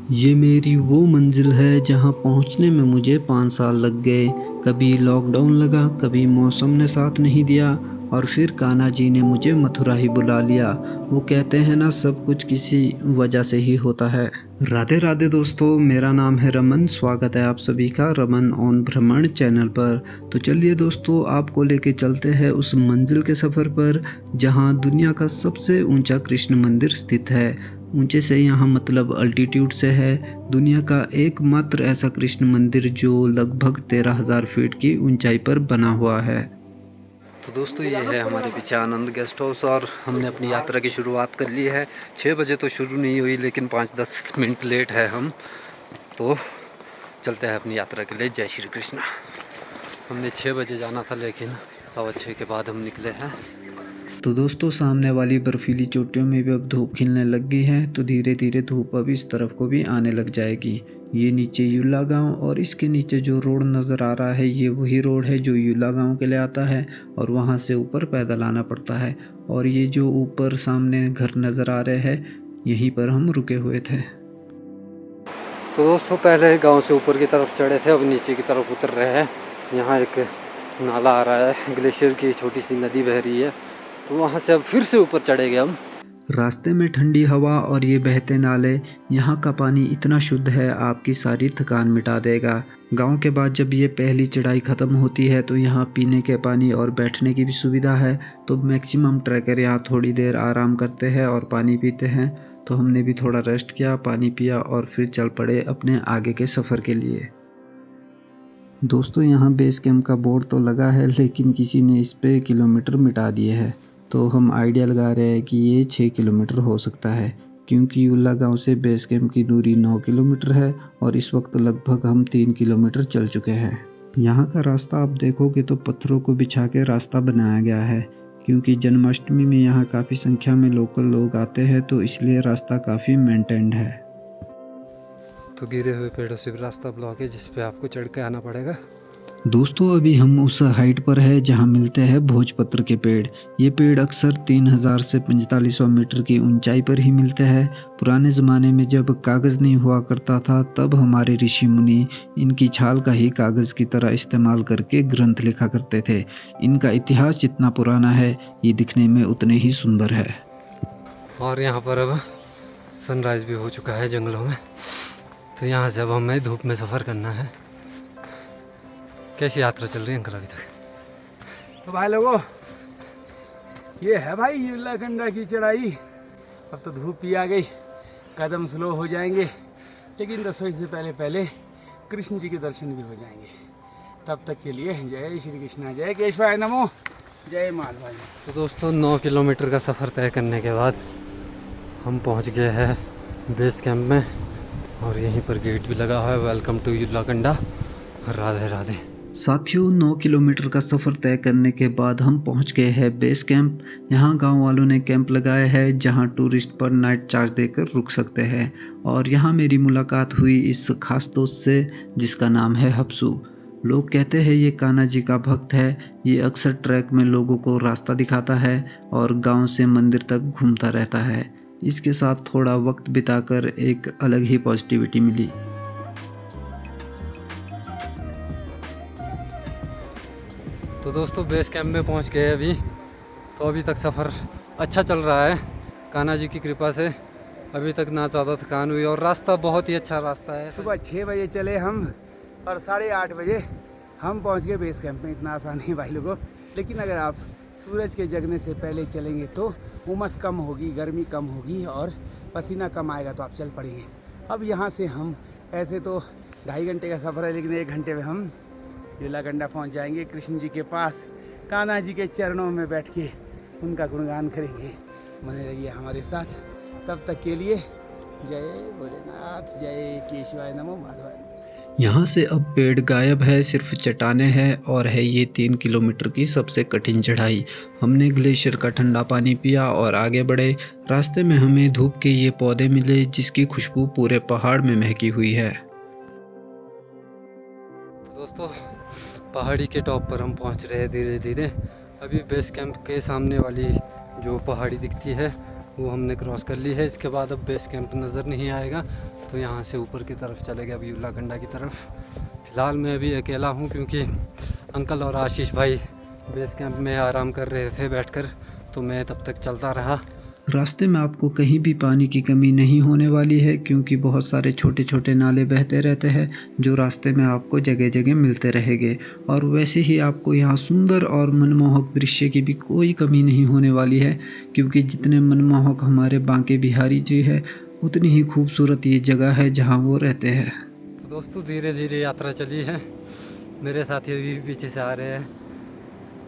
ये मेरी वो मंजिल है जहाँ पहुँचने में मुझे 5 साल लग गए। कभी लॉकडाउन लगा, कभी मौसम ने साथ नहीं दिया और फिर कान्हा जी ने मुझे मथुरा ही बुला लिया। वो कहते हैं ना, सब कुछ किसी वजह से ही होता है। राधे राधे दोस्तों, मेरा नाम है रमन। स्वागत है आप सभी का रमन ऑन भ्रमण चैनल पर। तो चलिए दोस्तों, आपको लेके चलते हैं उस मंजिल के सफ़र पर जहाँ दुनिया का सबसे ऊंचा कृष्ण मंदिर स्थित है। ऊंचे से यहाँ मतलब अल्टीट्यूड से है। दुनिया का एकमात्र ऐसा कृष्ण मंदिर जो लगभग 13,000 फीट की ऊंचाई पर बना हुआ है। तो दोस्तों, ये है हमारे पीछे आनंद गेस्ट हाउस और हमने अपनी यात्रा की शुरुआत कर ली है। 6 बजे तो शुरू नहीं हुई, लेकिन 5-10 मिनट लेट है हम। तो चलते हैं अपनी यात्रा के लिए। जय श्री कृष्ण। हमने 6 बजे जाना था, लेकिन 6:15 के बाद हम निकले हैं। तो दोस्तों, सामने वाली बर्फीली चोटियों में भी अब धूप खिलने लग गई है, तो धीरे धीरे धूप अब इस तरफ को भी आने लग जाएगी। ये नीचे युला गांव और इसके नीचे जो रोड नज़र आ रहा है, ये वही रोड है जो युला गांव के लिए आता है और वहां से ऊपर पैदल आना पड़ता है। और ये जो ऊपर सामने घर नज़र आ रहे हैं, यहीं पर हम रुके हुए थे। तो दोस्तों, पहले गाँव से ऊपर की तरफ चढ़े थे, अब नीचे की तरफ उतर रहे हैं। यहाँ एक नाला आ रहा है, ग्लेशियर की छोटी सी नदी बह रही है, तो वहाँ से अब फिर से ऊपर चढ़ेंगे हम। रास्ते में ठंडी हवा और ये बहते नाले, यहाँ का पानी इतना शुद्ध है, आपकी सारी थकान मिटा देगा। गांव के बाद जब ये पहली चढ़ाई ख़त्म होती है तो यहाँ पीने के पानी और बैठने की भी सुविधा है। तो मैक्सिमम ट्रैकर यहाँ थोड़ी देर आराम करते हैं और पानी पीते हैं। तो हमने भी थोड़ा रेस्ट किया, पानी पिया और फिर चल पड़े अपने आगे के सफ़र के लिए। दोस्तों, यहाँ बेस कैंप का बोर्ड तो लगा है, लेकिन किसी ने इस पे किलोमीटर मिटा दिए हैं। तो हम आइडिया लगा रहे हैं कि ये 6 किलोमीटर हो सकता है, क्योंकि युला गांव से बेस कैंप की दूरी 9 किलोमीटर है और इस वक्त लगभग हम 3 किलोमीटर चल चुके हैं। यहाँ का रास्ता आप देखोगे तो पत्थरों को बिछा के रास्ता बनाया गया है, क्योंकि जन्माष्टमी में यहाँ काफ़ी संख्या में लोकल लोग आते हैं, तो इसलिए रास्ता काफ़ी मेंटेन्ड है। तो गिरे हुए पेड़ों से भी रास्ता ब्लॉक है, जिस पे आपको चढ़ के आना पड़ेगा। दोस्तों, अभी हम उस हाइट पर है जहां मिलते हैं भोजपत्र के पेड़। ये पेड़ अक्सर 3000 से 4500 मीटर की ऊंचाई पर ही मिलते हैं। पुराने ज़माने में जब कागज़ नहीं हुआ करता था, तब हमारे ऋषि मुनि इनकी छाल का ही कागज़ की तरह इस्तेमाल करके ग्रंथ लिखा करते थे। इनका इतिहास जितना पुराना है, ये दिखने में उतने ही सुंदर है। और यहाँ पर अब सनराइज भी हो चुका है जंगलों में। तो यहाँ से अब हमें धूप में सफ़र करना है। कैसी यात्रा चल रही है अंकल अभी तक? तो भाई लोगों, ये है भाई युलाकंडा की चढ़ाई। अब तो धूप भी आ गई, कदम स्लो हो जाएंगे, लेकिन रसोई से पहले पहले कृष्ण जी के दर्शन भी हो जाएंगे। तब तक के लिए जय श्री कृष्णा, जय केशवाय नमो, जय माधवाय। तो दोस्तों, 9 किलोमीटर का सफ़र तय करने के बाद हम पहुंच गए हैं बेस कैंप में और यहीं पर गेट भी लगा हुआ है, वेलकम टू युलाकंडा। राधे राधे। साथियों, 9 किलोमीटर का सफ़र तय करने के बाद हम पहुंच गए हैं बेस कैंप। यहाँ गांव वालों ने कैंप लगाया है, जहां टूरिस्ट पर नाइट चार्ज देकर रुक सकते हैं। और यहाँ मेरी मुलाकात हुई इस खास दोस्त से, जिसका नाम है हफ्सू। लोग कहते हैं ये कान्हा जी का भक्त है। ये अक्सर ट्रैक में लोगों को रास्ता दिखाता है और गांव से मंदिर तक घूमता रहता है। इसके साथ थोड़ा वक्त बिताकर एक अलग ही पॉजिटिविटी मिली। तो दोस्तों, बेस कैंप में पहुंच गए अभी। तो अभी तक सफ़र अच्छा चल रहा है कान्हा जी की कृपा से। अभी तक ना ज़्यादा थकान हुई और रास्ता बहुत ही अच्छा रास्ता है। सुबह 6 बजे चले हम और 8:30 बजे हम पहुंच गए बेस कैंप में। इतना आसान नहीं भाई लोगों, लेकिन अगर आप सूरज के जगने से पहले चलेंगे तो उमस कम होगी, गर्मी कम होगी और पसीना कम आएगा, तो आप चल पड़ेंगे। अब यहाँ से हम ऐसे तो 2.5 घंटे का सफ़र है, लेकिन 1 घंटे में हम युलाकंडा पहुँच जाएंगे। कृष्ण जी के पास कान्हा जी के चरणों में बैठ के उनका गुणगान करेंगे। बने रहिए हमारे साथ। तब तक के लिए जय भोलेनाथ, जय केशवाय नमो, माधवाय नमो। यहाँ से अब पेड़ गायब है, सिर्फ चट्टानें हैं और है ये 3 किलोमीटर की सबसे कठिन चढ़ाई। हमने ग्लेशियर का ठंडा पानी पिया और आगे बढ़े। रास्ते में हमें धूप के ये पौधे मिले, जिसकी खुशबू पूरे पहाड़ में महकी हुई है। तो दोस्तों, पहाड़ी के टॉप पर हम पहुंच रहे हैं धीरे धीरे। अभी बेस कैंप के सामने वाली जो पहाड़ी दिखती है, वो हमने क्रॉस कर ली है। इसके बाद अब बेस कैंप नज़र नहीं आएगा, तो यहाँ से ऊपर की तरफ चले गए अभी युलाकंडा की तरफ। फ़िलहाल मैं अभी अकेला हूँ क्योंकि अंकल और आशीष भाई बेस कैंप में आराम कर रहे थे बैठकर, तो मैं तब तक चलता रहा। रास्ते में आपको कहीं भी पानी की कमी नहीं होने वाली है क्योंकि बहुत सारे छोटे छोटे नाले बहते रहते हैं जो रास्ते में आपको जगह जगह मिलते रहेंगे। और वैसे ही आपको यहाँ सुंदर और मनमोहक दृश्य की भी कोई कमी नहीं होने वाली है क्योंकि जितने मनमोहक हमारे बांके बिहारी जी है उतनी ही खूबसूरत ये जगह है जहाँ वो रहते हैं। दोस्तों धीरे धीरे यात्रा चली है, मेरे साथी अभी पीछे से आ रहे हैं।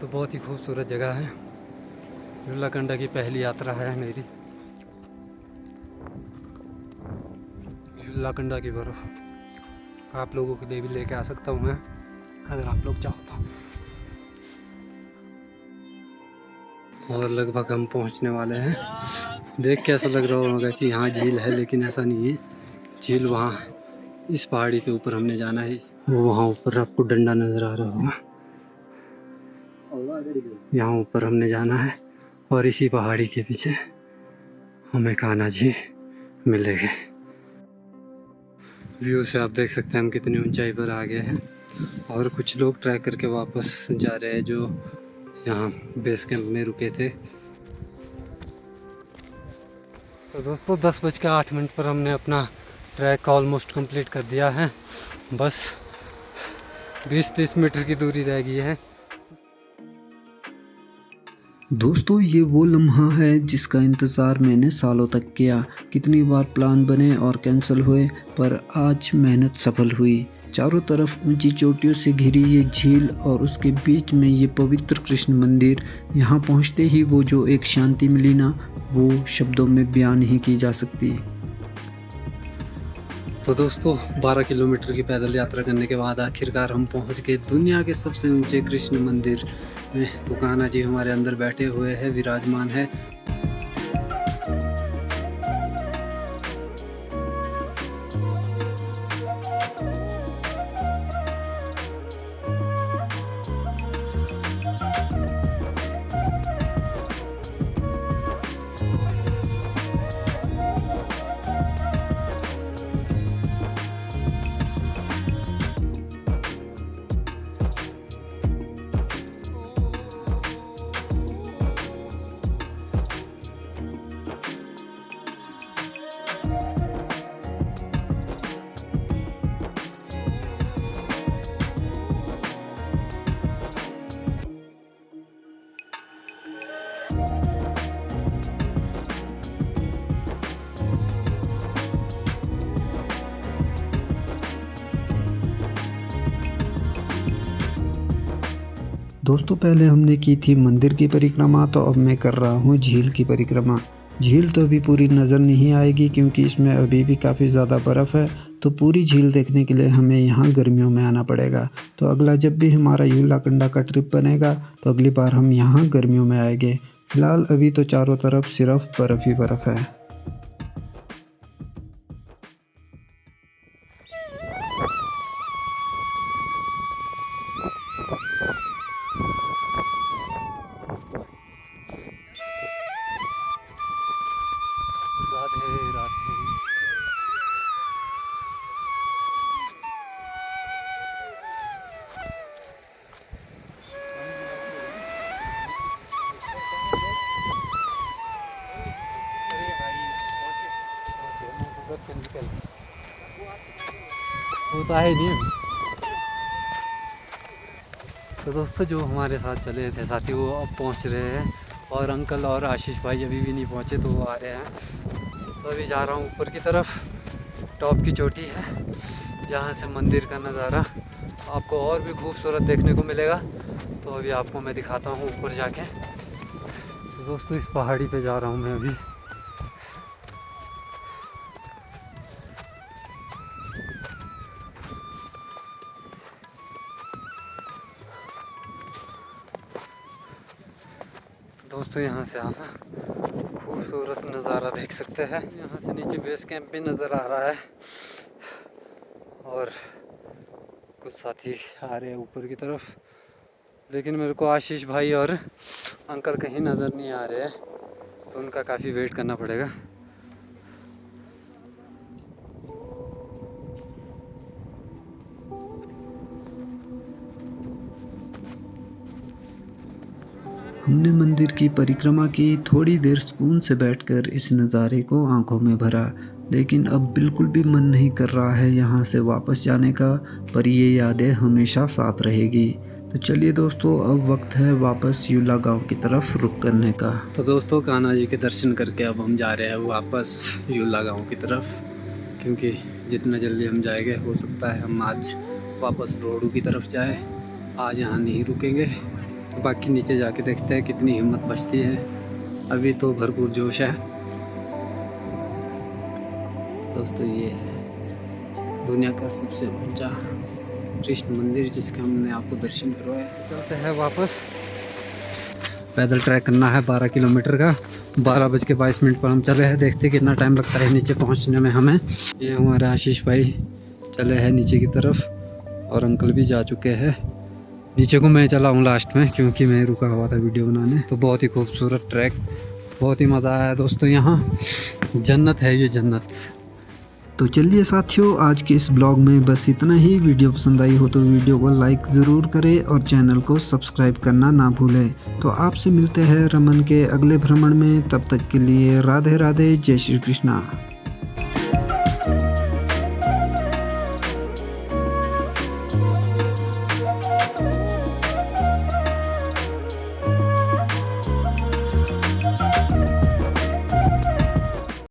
तो बहुत ही खूबसूरत जगह है, युलाकंडा की पहली यात्रा है मेरी। युलाकंडा की बर्फ़ आप लोगों के लिए भी लेके आ सकता हूँ मैं, अगर आप लोग चाहो तो। और लगभग हम पहुँचने वाले हैं। देख के ऐसा लग रहा होगा कि यहाँ झील है, लेकिन ऐसा नहीं है। झील वहाँ इस पहाड़ी के ऊपर हमने जाना है। वो वहाँ ऊपर आपको डंडा नज़र आ रहा होगा, यहाँ ऊपर हमने जाना है। और इसी पहाड़ी के पीछे हमें कान्हा जी मिलेंगे। व्यू से आप देख सकते हैं हम कितनी ऊंचाई पर आ गए हैं। और कुछ लोग ट्रैक करके वापस जा रहे हैं जो यहाँ बेस कैंप में रुके थे। तो दोस्तों 10:08 पर हमने अपना ट्रैक ऑलमोस्ट कंप्लीट कर दिया है। बस 20-30 मीटर की दूरी रह गई है। दोस्तों ये वो लम्हा है जिसका इंतज़ार मैंने सालों तक किया। कितनी बार प्लान बने और कैंसिल हुए, पर आज मेहनत सफल हुई। चारों तरफ ऊंची चोटियों से घिरी ये झील और उसके बीच में ये पवित्र कृष्ण मंदिर। यहाँ पहुँचते ही वो जो एक शांति मिली ना, वो शब्दों में बयान नहीं की जा सकती। तो दोस्तों 12 किलोमीटर की पैदल यात्रा करने के बाद आखिरकार हम पहुंच गए दुनिया के सबसे ऊंचे कृष्ण मंदिर में। तो कान्हा जी हमारे अंदर बैठे हुए हैं, विराजमान है। दोस्तों पहले हमने की थी मंदिर की परिक्रमा, तो अब मैं कर रहा हूँ झील की परिक्रमा। झील तो अभी पूरी नज़र नहीं आएगी क्योंकि इसमें अभी भी काफ़ी ज़्यादा बर्फ़ है, तो पूरी झील देखने के लिए हमें यहाँ गर्मियों में आना पड़ेगा। तो अगला जब भी हमारा युलाकंडा का ट्रिप बनेगा तो अगली बार हम यहाँ गर्मियों में आएंगे। फ़िलहाल अभी तो चारों तरफ सिर्फ बर्फ़ ही बर्फ़ है। राधे राधे। वो तो है नहीं। तो दोस्तों जो हमारे साथ चले थे साथी वो अब पहुंच रहे हैं, और अंकल और आशीष भाई अभी भी नहीं पहुंचे, तो वो आ रहे हैं। तो अभी जा रहा हूँ ऊपर की तरफ। टॉप की चोटी है जहाँ से मंदिर का नज़ारा आपको और भी खूबसूरत देखने को मिलेगा। तो अभी आपको मैं दिखाता हूँ ऊपर जाके। तो दोस्तों इस पहाड़ी पे जा रहा हूँ मैं अभी। दोस्तों यहाँ से आप खूबसूरत नज़ारा देख सकते हैं। यहाँ से नीचे बेस कैंप भी नज़र आ रहा है, और कुछ साथी आ रहे हैं ऊपर की तरफ, लेकिन मेरे को आशीष भाई और अंकल कहीं नज़र नहीं आ रहे हैं। तो उनका काफ़ी वेट करना पड़ेगा। हमने मंदिर की परिक्रमा की, थोड़ी देर सुकून से बैठकर इस नज़ारे को आंखों में भरा, लेकिन अब बिल्कुल भी मन नहीं कर रहा है यहाँ से वापस जाने का, पर ये यादें हमेशा साथ रहेगी। तो चलिए दोस्तों, अब वक्त है वापस युला गांव की तरफ रुख करने का। तो दोस्तों, कान्हा जी के दर्शन करके अब हम जा रहे हैं वापस युला गांव की तरफ, क्योंकि जितना जल्दी हम जाएंगे हो सकता है हम आज वापस रोडू की तरफ जाए। आज यहाँ नहीं रुकेंगे, तो बाकी नीचे जाके देखते हैं कितनी हिम्मत बचती है। अभी तो भरपूर जोश है। दोस्तों, ये है दुनिया का सबसे ऊंचा कृष्ण मंदिर, जिसके हमने आपको दर्शन करवाए। चलते हैं वापस। पैदल ट्रैक करना है 12 किलोमीटर का। 12:22 पर हम चले हैं। देखते कितना टाइम लगता है नीचे पहुंचने में हमें। ये हमारे आशीष भाई चले हैं नीचे की तरफ, और अंकल भी जा चुके हैं नीचे को। मैं चला हूँ लास्ट में, क्योंकि मैं रुका हुआ था वीडियो बनाने। तो बहुत ही खूबसूरत ट्रैक, बहुत ही मज़ा आया दोस्तों। यहाँ जन्नत है, ये जन्नत। तो चलिए साथियों, आज के इस ब्लॉग में बस इतना ही। वीडियो पसंद आई हो तो वीडियो को लाइक ज़रूर करें और चैनल को सब्सक्राइब करना ना भूलें। तो आपसे मिलते हैं रमन के अगले भ्रमण में। तब तक के लिए राधे राधे, जय श्री कृष्णा।